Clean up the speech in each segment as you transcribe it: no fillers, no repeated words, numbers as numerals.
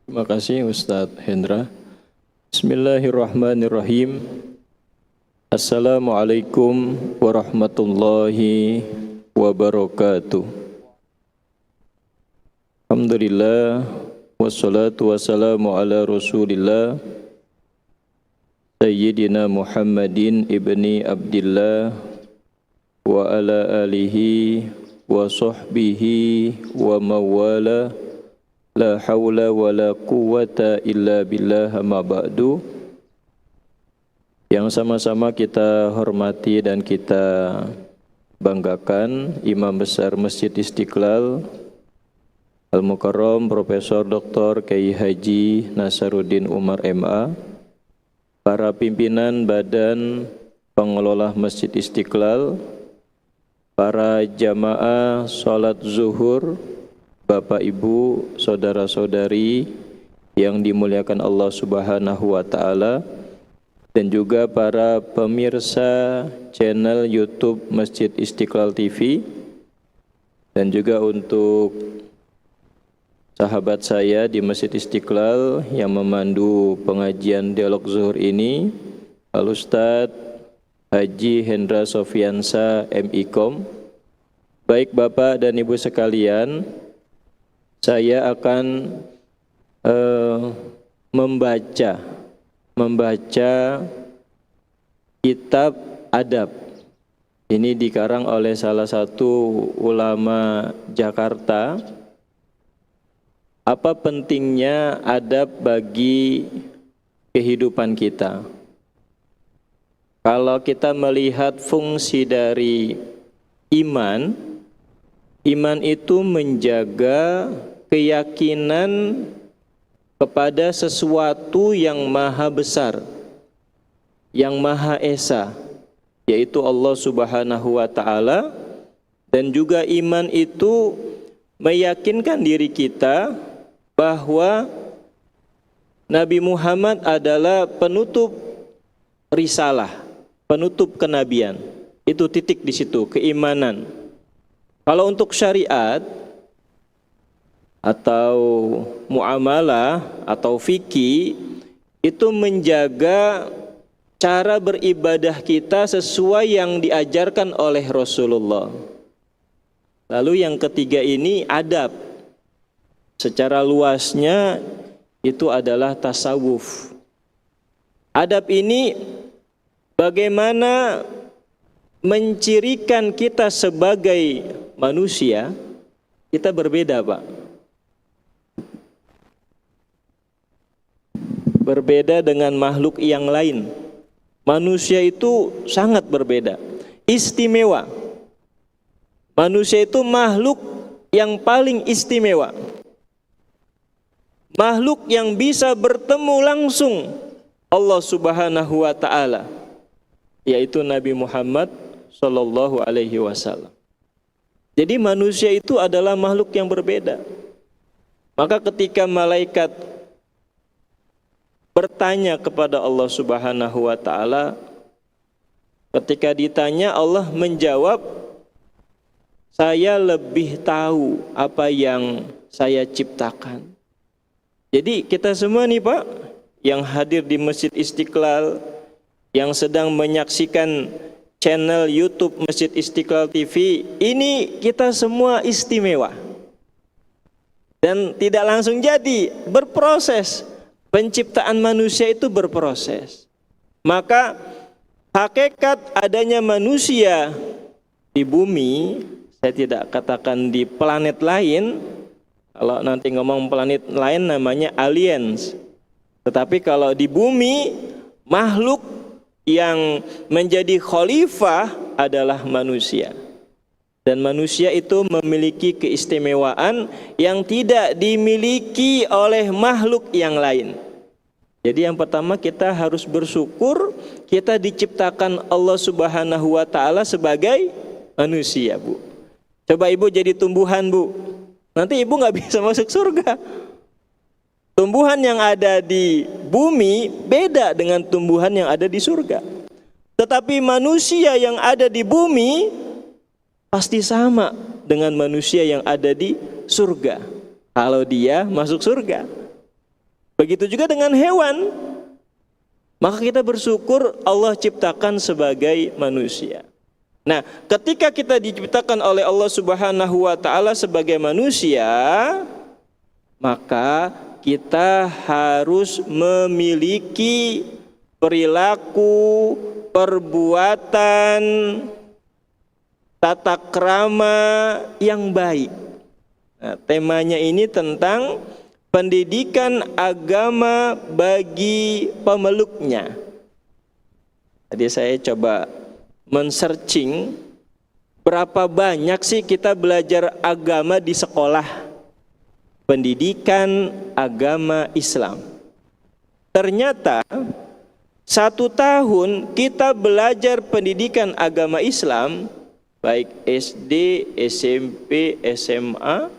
Terima kasih Ustadz Hendra. Bismillahirrahmanirrahim. Assalamualaikum warahmatullahi wabarakatuh. Alhamdulillah wassalatu wassalamu ala Rasulillah Sayyidina Muhammadin ibni Abdillah wa ala alihi wa sahbihi wa mawala. La hawla wa la quwwata illa billah ma ba'du. Yang sama-sama kita hormati dan kita banggakan Imam Besar Masjid Istiqlal Al-Mukarram Profesor Dr. Kiai Haji Nasaruddin Umar MA, para pimpinan Badan Pengelola Masjid Istiqlal, para jamaah sholat zuhur, Bapak Ibu, saudara-saudari yang dimuliakan Allah Subhanahu wa taala, dan juga para pemirsa channel YouTube Masjid Istiqlal TV, dan juga untuk sahabat saya di Masjid Istiqlal yang memandu pengajian dialog zuhur ini, Al Ustadz Haji Hendra Sofiansa MIKOM. Baik Bapak dan Ibu sekalian, saya akan membaca kitab adab. Ini dikarang oleh salah satu ulama Jakarta. Apa pentingnya adab bagi kehidupan kita? Kalau kita melihat fungsi dari iman itu menjaga keyakinan kepada sesuatu yang maha besar, yang maha esa, yaitu Allah Subhanahu wa taala, dan juga iman itu meyakinkan diri kita bahwa Nabi Muhammad adalah penutup risalah, penutup kenabian. Itu titik di situ, keimanan. Kalau untuk syariat atau muamalah atau fikih, itu menjaga cara beribadah kita sesuai yang diajarkan oleh Rasulullah. Lalu yang ketiga ini adab. Secara luasnya itu adalah tasawuf. Adab ini bagaimana mencirikan kita sebagai manusia. Kita berbeda, Pak. Berbeda dengan makhluk yang lain. Manusia itu sangat berbeda, istimewa. Manusia itu makhluk yang paling istimewa. Makhluk yang bisa bertemu langsung Allah Subhanahu wa taala, yaitu Nabi Muhammad sallallahu alaihi wasallam. Jadi manusia itu adalah makhluk yang berbeda. Maka ketika malaikat bertanya kepada Allah Subhanahu wa taala, ketika ditanya Allah menjawab, saya lebih tahu apa yang saya ciptakan. Jadi kita semua nih Pak, yang hadir di Masjid Istiqlal, yang sedang menyaksikan channel YouTube Masjid Istiqlal TV, ini kita semua istimewa. Dan tidak langsung jadi, berproses. Penciptaan manusia itu berproses. Maka hakikat adanya manusia di bumi, saya tidak katakan di planet lain. Kalau nanti ngomong planet lain namanya aliens. Tetapi kalau di bumi, makhluk yang menjadi khalifah adalah manusia. Dan manusia itu memiliki keistimewaan yang tidak dimiliki oleh makhluk yang lain. Jadi yang pertama kita harus bersyukur kita diciptakan Allah Subhanahu wa taala sebagai manusia, Bu. Coba Ibu jadi tumbuhan, Bu. Nanti Ibu nggak bisa masuk surga. Tumbuhan yang ada di bumi beda dengan tumbuhan yang ada di surga. Tetapi manusia yang ada di bumi pasti sama dengan manusia yang ada di surga, kalau dia masuk surga. Begitu juga dengan hewan. Maka kita bersyukur Allah ciptakan sebagai manusia. Nah, ketika kita diciptakan oleh Allah Subhanahu wa taala sebagai manusia, maka kita harus memiliki perilaku, perbuatan, tata krama yang baik. Nah, temanya ini tentang pendidikan agama bagi pemeluknya. Tadi saya coba men-searching berapa banyak sih kita belajar agama di sekolah pendidikan agama Islam. Ternyata 1 tahun kita belajar pendidikan agama Islam, baik SD, SMP, SMA,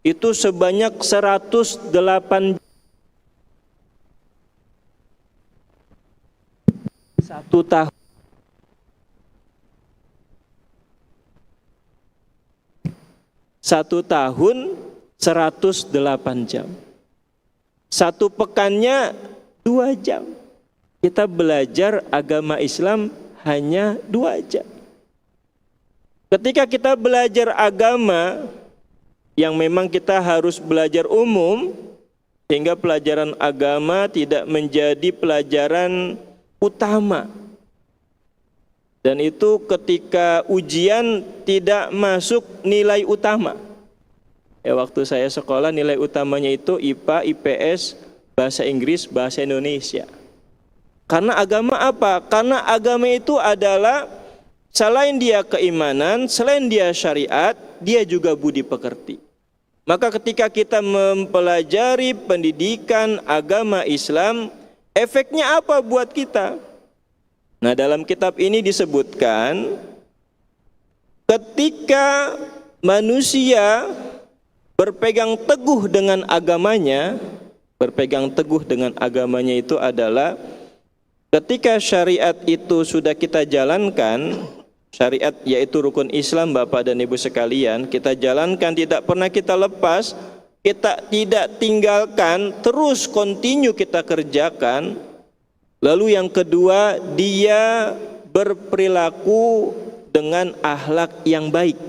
itu sebanyak 108 1 tahun. 1 tahun 108 jam. 1 pekannya 2 jam. Kita belajar agama Islam hanya 2 jam. Ketika kita belajar agama yang memang kita harus belajar umum, sehingga pelajaran agama tidak menjadi pelajaran utama. Dan itu ketika ujian tidak masuk nilai utama. Ya, waktu saya sekolah nilai utamanya itu IPA, IPS, bahasa Inggris, bahasa Indonesia. Karena agama apa? Karena agama itu adalah selain dia keimanan, selain dia syariat, dia juga budi pekerti. Maka ketika kita mempelajari pendidikan agama Islam, efeknya apa buat kita? Nah, dalam kitab ini disebutkan ketika manusia berpegang teguh dengan agamanya, itu adalah ketika syariat itu sudah kita jalankan, syariat yaitu rukun Islam Bapak dan Ibu sekalian, kita jalankan, tidak pernah kita lepas, kita tidak tinggalkan, terus continue kita kerjakan. Lalu yang kedua, dia berperilaku dengan akhlak yang baik.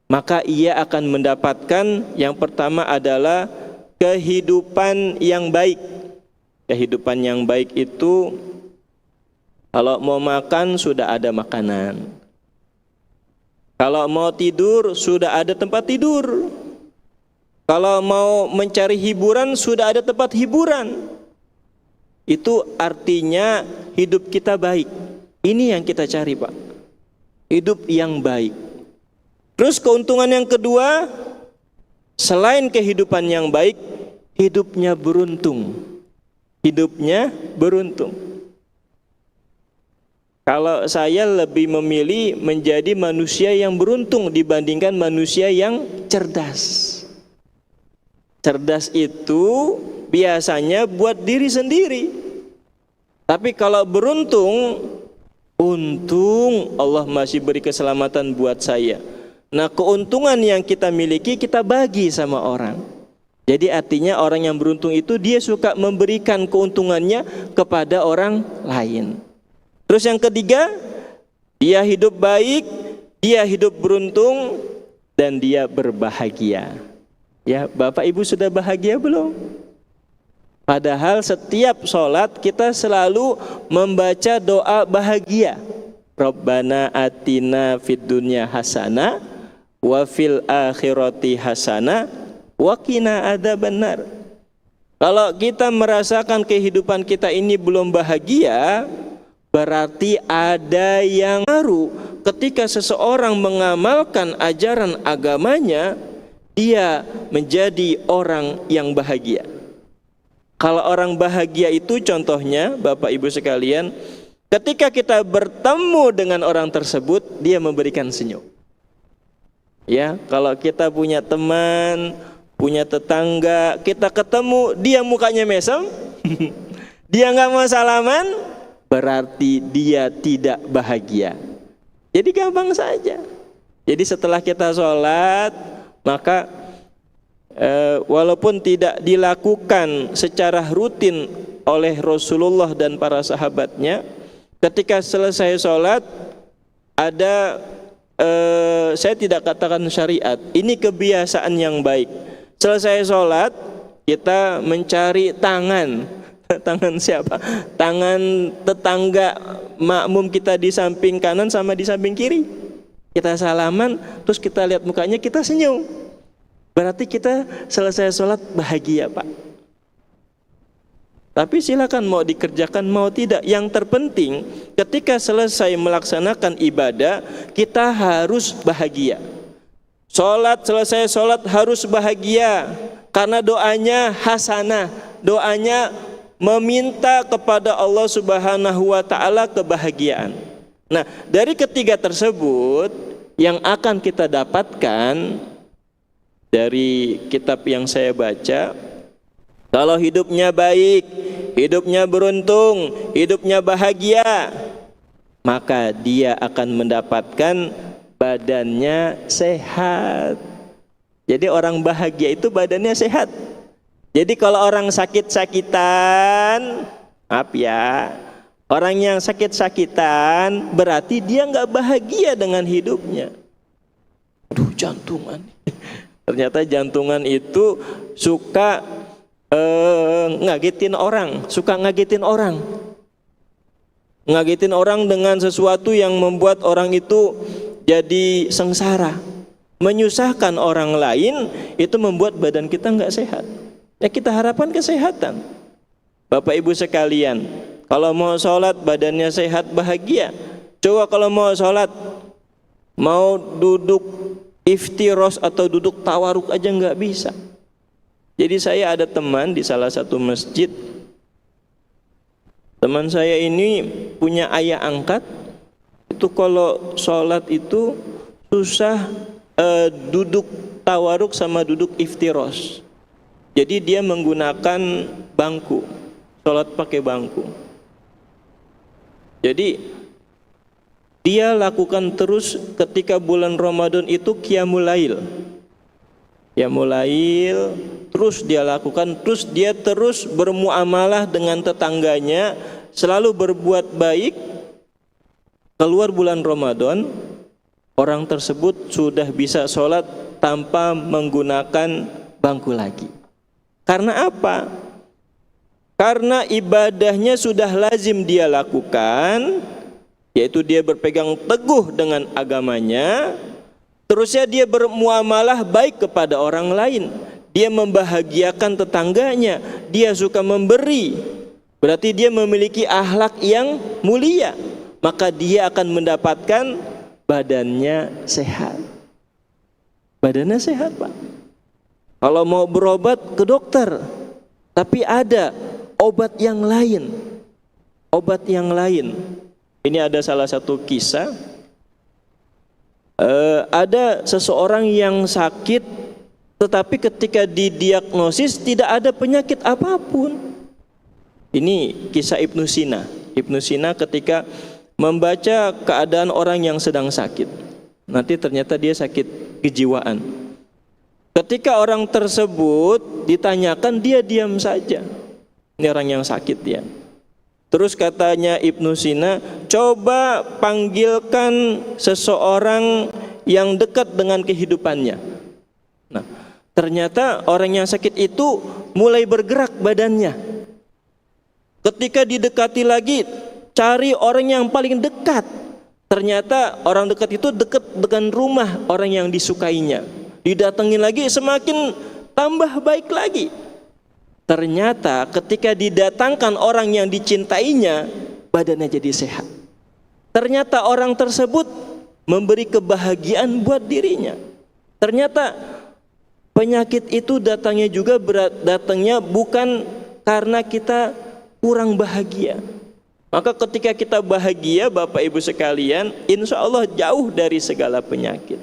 Maka ia akan mendapatkan yang pertama adalah kehidupan yang baik. Kehidupan yang baik itu kalau mau makan sudah ada makanan. Kalau mau tidur sudah ada tempat tidur. Kalau mau mencari hiburan sudah ada tempat hiburan. Itu artinya hidup kita baik. Ini yang kita cari, Pak. Hidup yang baik. Terus keuntungan yang kedua, selain kehidupan yang baik, hidupnya beruntung. Hidupnya beruntung. Kalau saya lebih memilih menjadi manusia yang beruntung dibandingkan manusia yang cerdas. Cerdas itu biasanya buat diri sendiri. Tapi kalau beruntung, untung Allah masih beri keselamatan buat saya. Nah, keuntungan yang kita miliki kita bagi sama orang. Jadi artinya orang yang beruntung itu dia suka memberikan keuntungannya kepada orang lain. Terus yang ketiga, dia hidup baik, dia hidup beruntung, dan dia berbahagia. Ya, Bapak Ibu sudah bahagia belum? Padahal setiap sholat kita selalu membaca doa bahagia. Rabbana atina fid dunya hasanah wa fil akhirati hasanah wa qina adzabannar. Kalau kita merasakan kehidupan kita ini belum bahagia, berarti ada yang baru. Ketika seseorang mengamalkan ajaran agamanya, dia menjadi orang yang bahagia. Kalau orang bahagia itu contohnya, Bapak Ibu sekalian, ketika kita bertemu dengan orang tersebut, dia memberikan senyum. Ya, kalau kita punya teman, punya tetangga, kita ketemu, dia mukanya mesem, dia nggak mau salaman, berarti dia tidak bahagia. Jadi gampang saja. Jadi setelah kita sholat, maka walaupun tidak dilakukan secara rutin oleh Rasulullah dan para sahabatnya, ketika selesai sholat ada saya tidak katakan syariat, ini kebiasaan yang baik. Selesai sholat kita mencari tangan siapa? Tangan tetangga makmum kita di samping kanan sama di samping kiri. Kita salaman, terus kita lihat mukanya, kita senyum. Berarti kita selesai sholat bahagia, Pak. Tapi silakan mau dikerjakan mau tidak. Yang terpenting ketika selesai melaksanakan ibadah kita harus bahagia. Selesai sholat harus bahagia, karena doanya hasanah, doanya meminta kepada Allah Subhanahu wa Ta'ala kebahagiaan. Nah, dari ketiga tersebut yang akan kita dapatkan dari kitab yang saya baca, kalau hidupnya baik, hidupnya beruntung, hidupnya bahagia, maka dia akan mendapatkan badannya sehat. Jadi orang bahagia itu badannya sehat. Jadi kalau orang sakit-sakitan, maaf ya, orang yang sakit-sakitan berarti dia nggak bahagia dengan hidupnya. Aduh, jantungan. Ternyata jantungan itu suka ngagetin orang, ngagetin orang dengan sesuatu yang membuat orang itu jadi sengsara, menyusahkan orang lain, itu membuat badan kita nggak sehat. Ya kita harapkan kesehatan. Bapak Ibu sekalian, kalau mau sholat badannya sehat bahagia. Coba kalau mau sholat, mau duduk iftiros atau duduk tawaruk aja nggak bisa. Jadi saya ada teman di salah satu masjid. Teman saya ini punya ayah angkat, itu kalau sholat itu susah duduk tawaruk sama duduk iftiros. Jadi dia menggunakan bangku, sholat pakai bangku. Jadi dia lakukan terus ketika bulan Ramadan itu qiyamul lail. Qiyamul lail terus dia lakukan, terus dia terus bermuamalah dengan tetangganya, selalu berbuat baik. Keluar bulan Ramadan, orang tersebut sudah bisa sholat tanpa menggunakan bangku lagi. Karena apa? Karena ibadahnya sudah lazim dia lakukan, yaitu dia berpegang teguh dengan agamanya. Terusnya dia bermuamalah baik kepada orang lain, dia membahagiakan tetangganya, dia suka memberi, berarti dia memiliki akhlak yang mulia, maka dia akan mendapatkan badannya sehat. Badannya sehat, Pak. Kalau mau berobat ke dokter, tapi ada obat yang lain. Obat yang lain. Ini ada salah satu kisah. Ada seseorang yang sakit, tetapi ketika didiagnosis tidak ada penyakit apapun. Ini kisah Ibnu Sina. Ibnu Sina ketika membaca keadaan orang yang sedang sakit, nanti ternyata dia sakit kejiwaan. Ketika orang tersebut ditanyakan, dia diam saja. Ini orang yang sakit ya. Terus katanya Ibnu Sina, coba panggilkan seseorang yang dekat dengan kehidupannya. Nah, ternyata orang yang sakit itu mulai bergerak badannya. Ketika didekati lagi, cari orang yang paling dekat. Ternyata orang dekat itu dekat dengan rumah orang yang disukainya. Didatangi lagi, semakin tambah baik lagi. Ternyata ketika didatangkan orang yang dicintainya, badannya jadi sehat. Ternyata orang tersebut memberi kebahagiaan buat dirinya. Ternyata penyakit itu datangnya bukan karena kita kurang bahagia. Maka ketika kita bahagia, Bapak Ibu sekalian, insya Allah jauh dari segala penyakit.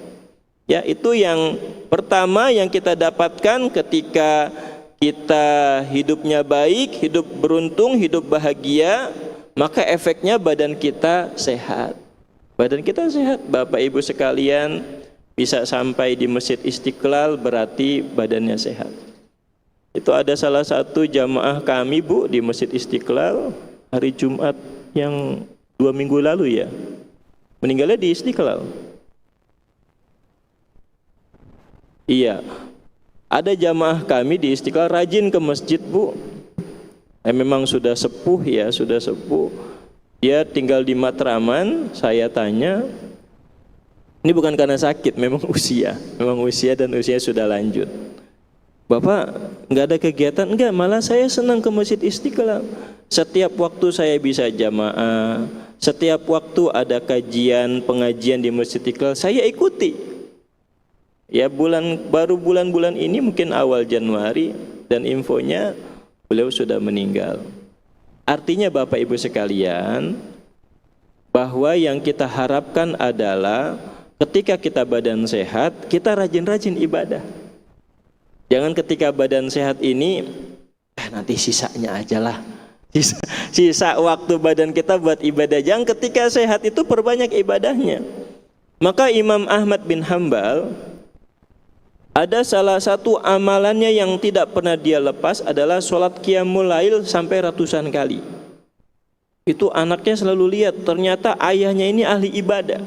Ya, itu yang pertama yang kita dapatkan ketika kita hidupnya baik, hidup beruntung, hidup bahagia, maka efeknya badan kita sehat. Badan kita sehat, Bapak Ibu sekalian. bisa sampai di Masjid Istiqlal berarti badannya sehat. Itu ada salah satu jamaah kami Bu di Masjid Istiqlal hari Jumat yang 2 minggu lalu ya, meninggalnya di Istiqlal. Iya, ada jamaah kami di Istiqlal rajin ke masjid Bu. Memang sudah sepuh ya, sudah sepuh. Dia tinggal di Matraman. Saya tanya, ini bukan karena sakit, memang usia dan usia sudah lanjut. Bapak nggak ada kegiatan? Enggak, malah saya senang ke Masjid Istiqlal. Setiap waktu saya bisa jamaah, setiap waktu ada kajian, pengajian di Masjid Istiqlal, saya ikuti. Ya baru bulan-bulan ini mungkin awal Januari dan infonya beliau sudah meninggal. Artinya Bapak Ibu sekalian, bahwa yang kita harapkan adalah ketika kita badan sehat, kita rajin-rajin ibadah. Jangan ketika badan sehat ini, nanti sisanya aja lah. Sisa waktu badan kita buat ibadah. Jangan ketika sehat itu perbanyak ibadahnya. Maka Imam Ahmad bin Hambal, ada salah satu amalannya yang tidak pernah dia lepas adalah sholat qiyamul lail sampai ratusan kali. Itu anaknya selalu lihat, ternyata ayahnya ini ahli ibadah.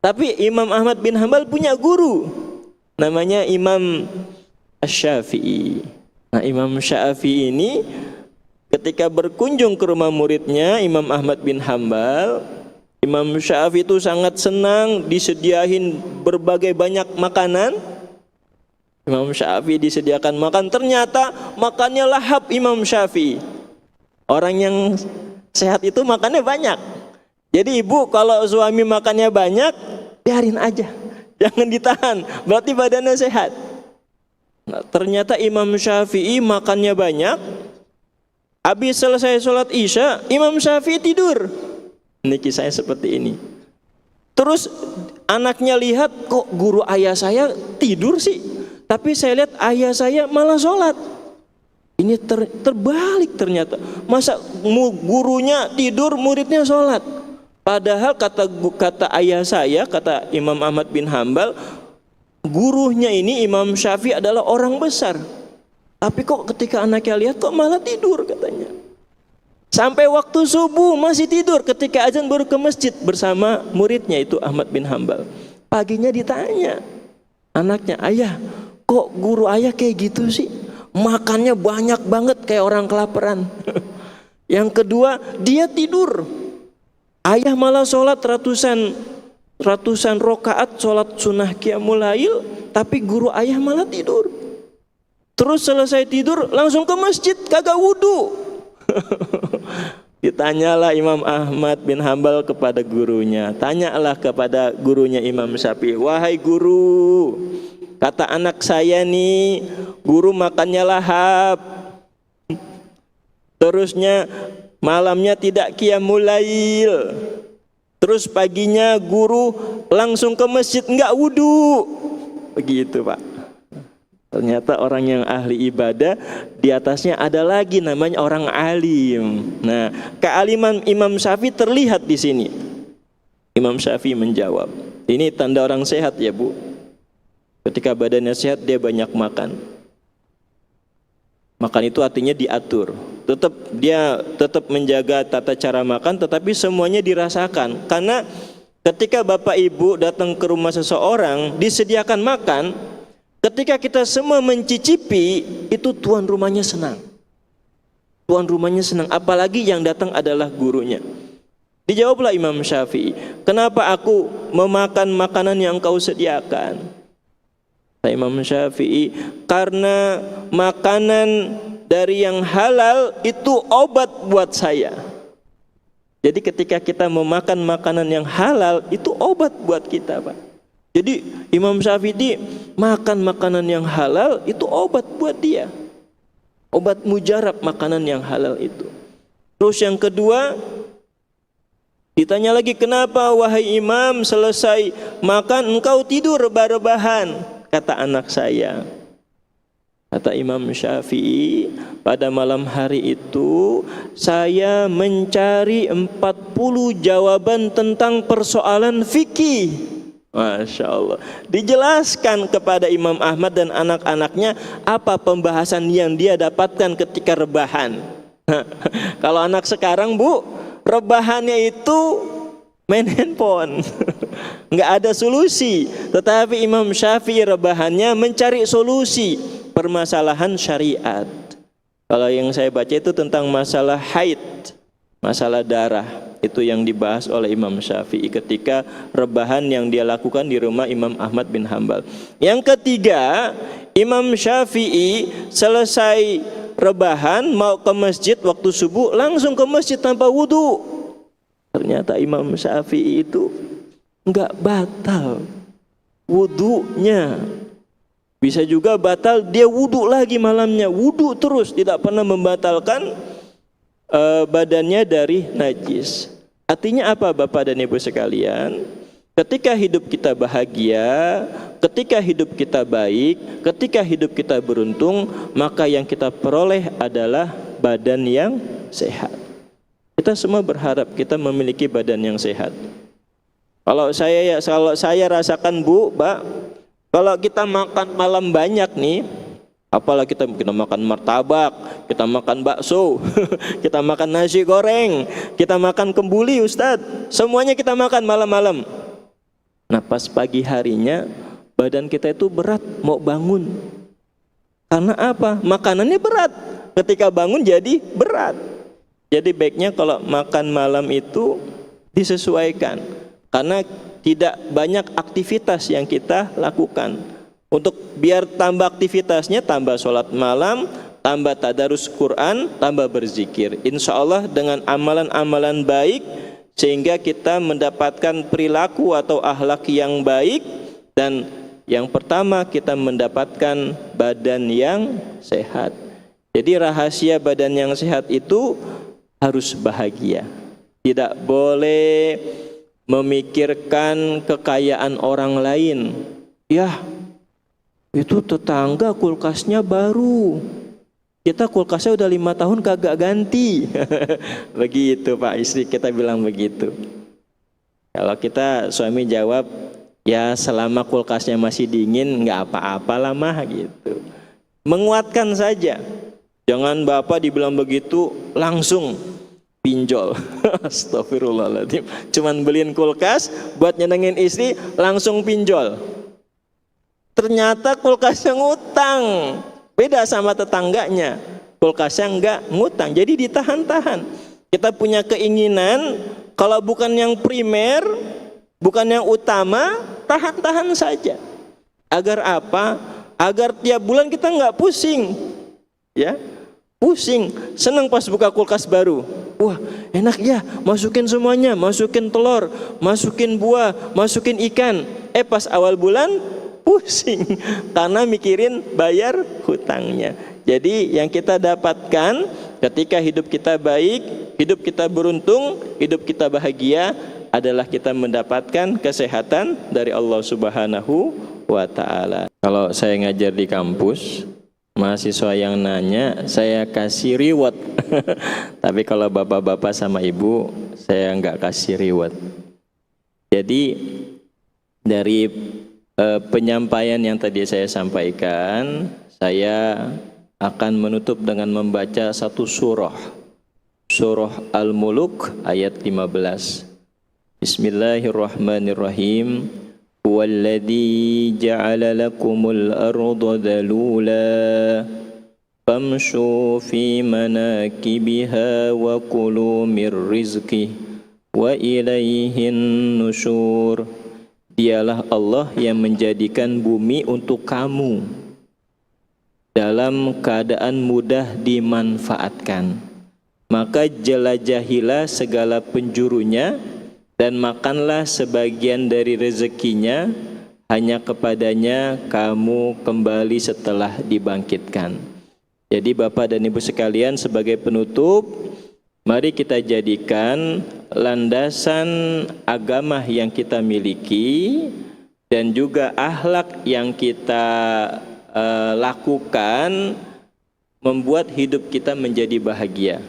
Tapi Imam Ahmad bin Hambal punya guru, namanya Imam Asy-Syafi'i. Nah, Imam Syafi'i ini ketika berkunjung ke rumah muridnya Imam Ahmad bin Hambal, Imam Syafi'i itu sangat senang disediain berbagai banyak makanan. Imam Syafi'i disediakan makan, ternyata makannya lahap Imam Syafi'i. Orang yang sehat itu makannya banyak. Jadi ibu kalau suami makannya banyak, biarin aja, jangan ditahan, berarti badannya sehat. Nah, ternyata Imam Syafi'i makannya banyak. Habis selesai sholat Isya, Imam Syafi'i tidur. Ini kisahnya seperti ini. Terus anaknya lihat, kok guru ayah saya tidur sih? Tapi saya lihat ayah saya malah sholat. Ini terbalik ternyata. Masa gurunya tidur, muridnya sholat? Padahal kata ayah saya, kata Imam Ahmad bin Hambal, gurunya ini Imam Syafi'i adalah orang besar. Tapi kok ketika anaknya lihat kok malah tidur katanya. Sampai waktu subuh masih tidur, ketika azan baru ke masjid bersama muridnya itu Ahmad bin Hambal. Paginya ditanya anaknya, ayah, kok guru ayah kayak gitu sih? Makannya banyak banget kayak orang kelaparan. Yang kedua, dia tidur. Ayah malah sholat ratusan rokaat, sholat sunnah qiyamul lail, tapi guru ayah malah tidur. Terus selesai tidur langsung ke masjid, kagak wudu. Ditanyalah Imam Ahmad bin Hambal kepada gurunya, tanyalah kepada gurunya Imam Syafi'i, wahai guru, kata anak saya nih, guru makannya lahap, terusnya malamnya tidak qiyamul lail, terus paginya guru langsung ke masjid enggak wudu. Begitu Pak. Ternyata orang yang ahli ibadah, di atasnya ada lagi namanya orang alim. Nah, kealiman Imam Syafi'i terlihat di sini. Imam Syafi'i menjawab, ini tanda orang sehat ya Bu. Ketika badannya sehat dia banyak makan. Makan itu artinya diatur. Dia tetap menjaga tata cara makan, tetapi semuanya dirasakan. Karena ketika Bapak Ibu datang ke rumah seseorang disediakan makan, ketika kita semua mencicipi, itu tuan rumahnya senang. Tuan rumahnya senang, apalagi yang datang adalah gurunya. Dijawablah Imam Syafi'i, kenapa aku memakan makanan yang kau sediakan? Imam Syafi'i, karena makanan dari yang halal itu obat buat saya. Jadi ketika kita memakan makanan yang halal, itu obat buat kita Pak. Jadi Imam Syafi'i makan makanan yang halal itu obat buat dia. Obat mujarab makanan yang halal itu. Terus yang kedua, ditanya lagi, kenapa wahai imam selesai makan engkau tidur rebah-rebahan? Kata anak saya. Kata Imam Syafi'i, pada malam hari itu saya mencari 40 jawaban tentang persoalan fikih. Masya Allah. Dijelaskan kepada Imam Ahmad dan anak-anaknya apa pembahasan yang dia dapatkan ketika rebahan. Kalau anak sekarang, Bu, rebahannya itu main handphone. Nggak ada solusi. Tetapi Imam Syafi'i rebahannya mencari solusi permasalahan syariat. Kalau yang saya baca itu tentang masalah haid, masalah darah. Itu yang dibahas oleh Imam Syafi'i ketika rebahan yang dia lakukan di rumah Imam Ahmad bin Hambal. Yang ketiga, Imam Syafi'i selesai rebahan mau ke masjid waktu subuh, langsung ke masjid tanpa wudu. Ternyata Imam Syafi'i itu enggak batal wudunya. Bisa juga batal, dia wudu lagi malamnya, wudu terus, tidak pernah membatalkan badannya dari najis. Artinya apa Bapak dan Ibu sekalian? Ketika hidup kita bahagia, ketika hidup kita baik, ketika hidup kita beruntung, maka yang kita peroleh adalah badan yang sehat. Kita semua berharap kita memiliki badan yang sehat. Kalau saya rasakan, Bu, Pak, kalau kita makan malam banyak nih, apalagi kita makan martabak, kita makan bakso, kita makan nasi goreng, kita makan kembuli, Ustadz, semuanya kita makan malam-malam. Nah, pas pagi harinya badan kita itu berat mau bangun. Karena apa? Makanannya berat. Ketika bangun jadi berat. Jadi baiknya kalau makan malam itu disesuaikan. Karena tidak banyak aktivitas yang kita lakukan. Untuk biar tambah aktivitasnya, tambah sholat malam, tambah tadarus Quran, tambah berzikir. Insya Allah dengan amalan-amalan baik, sehingga kita mendapatkan perilaku atau akhlak yang baik. Dan yang pertama, kita mendapatkan badan yang sehat. Jadi rahasia badan yang sehat itu harus bahagia. Tidak boleh memikirkan kekayaan orang lain. Ya, itu tetangga kulkasnya baru, kita kulkasnya udah 5 tahun kagak ganti. Begitu Pak, istri kita bilang begitu. Kalau kita suami jawab, ya selama kulkasnya masih dingin nggak apa-apalah mah gitu. Menguatkan saja. Jangan Bapak dibilang begitu langsung pinjol. Astagfirullahaladzim. Cuman beliin kulkas buat nyenengin istri, langsung pinjol. Ternyata kulkasnya ngutang. Beda sama tetangganya. Kulkasnya enggak ngutang. Jadi ditahan-tahan. Kita punya keinginan, kalau bukan yang primer, bukan yang utama, tahan-tahan saja. Agar apa? Agar tiap bulan kita enggak pusing. Ya, pusing, senang pas buka kulkas baru. Wah, enak ya, masukin semuanya, masukin telur, masukin buah, masukin ikan. Pas awal bulan pusing karena mikirin bayar hutangnya. Jadi yang kita dapatkan ketika hidup kita baik, hidup kita beruntung, hidup kita bahagia adalah kita mendapatkan kesehatan dari Allah Subhanahu wa ta'ala. Kalau saya ngajar di kampus, mahasiswa yang nanya, saya kasih reward. Tapi kalau bapak-bapak sama ibu, saya nggak kasih reward. Jadi dari penyampaian yang tadi saya sampaikan, saya akan menutup dengan membaca satu surah. Surah Al-Muluk ayat 15. Bismillahirrahmanirrahim. Huwallazi ja'ala lakumul arda dalula famshu fi manakibiha wa kulu mir rizqih wa ilaihin nusyur. Dialah Allah yang menjadikan bumi untuk kamu dalam keadaan mudah dimanfaatkan. Maka jelajahilah segala penjurunya dan makanlah sebagian dari rezekinya, hanya kepadanya kamu kembali setelah dibangkitkan. Jadi Bapak dan Ibu sekalian, sebagai penutup, mari kita jadikan landasan agama yang kita miliki dan juga akhlak yang kita lakukan membuat hidup kita menjadi bahagia.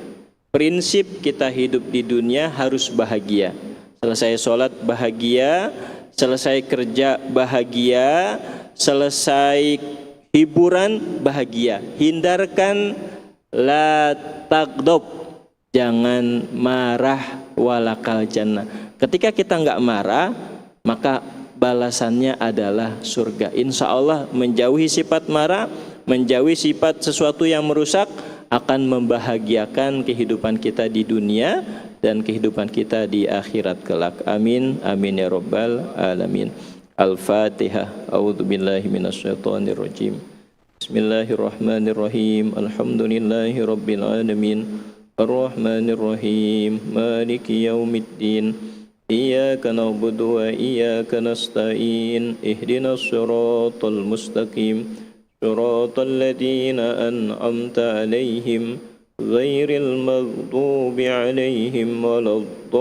Prinsip kita hidup di dunia harus bahagia. Selesai sholat bahagia, selesai kerja bahagia, selesai hiburan bahagia. Hindarkan la tagdob, jangan marah, walakal jannah. Ketika kita nggak marah, maka balasannya adalah surga. Insya Allah menjauhi sifat marah, menjauhi sifat sesuatu yang merusak akan membahagiakan kehidupan kita di dunia dan kehidupan kita di akhirat kelak. Amin, amin ya rabbal alamin. Al-Fatihah. A'udzubillahi minasyaitonirrajim. Bismillahirrahmanirrahim. Alhamdulillahi rabbil alamin. Ar-Rahmanirrahim. Maliki yaumiddin. Iyyaka na'budu wa iyyaka nasta'in. Ihdinas siratal mustaqim. Siratal ladzina an'amta 'alaihim ghairil maghdubi 'alaihim waladdallin.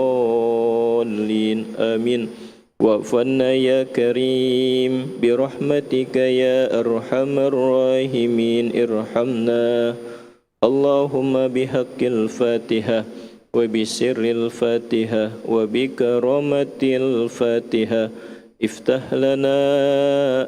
Amin. Wa'fanna ya karim birahmatika ya arhamar rahimin irhamna. Allahumma bihaqqil Fatihah wa bisirril Fatihah wa bikaramatil Fatihah iftah lana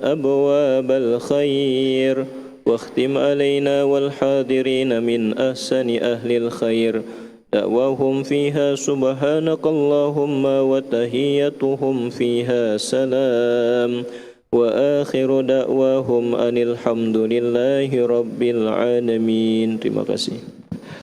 abwabal khair واختم علينا والحاضرين من أحسن أهل الخير دعواهم فيها سبحانك اللهم وتحيتهم فيها سلام وآخر دعواهم أن الحمد لله رب العالمين. Terima kasih.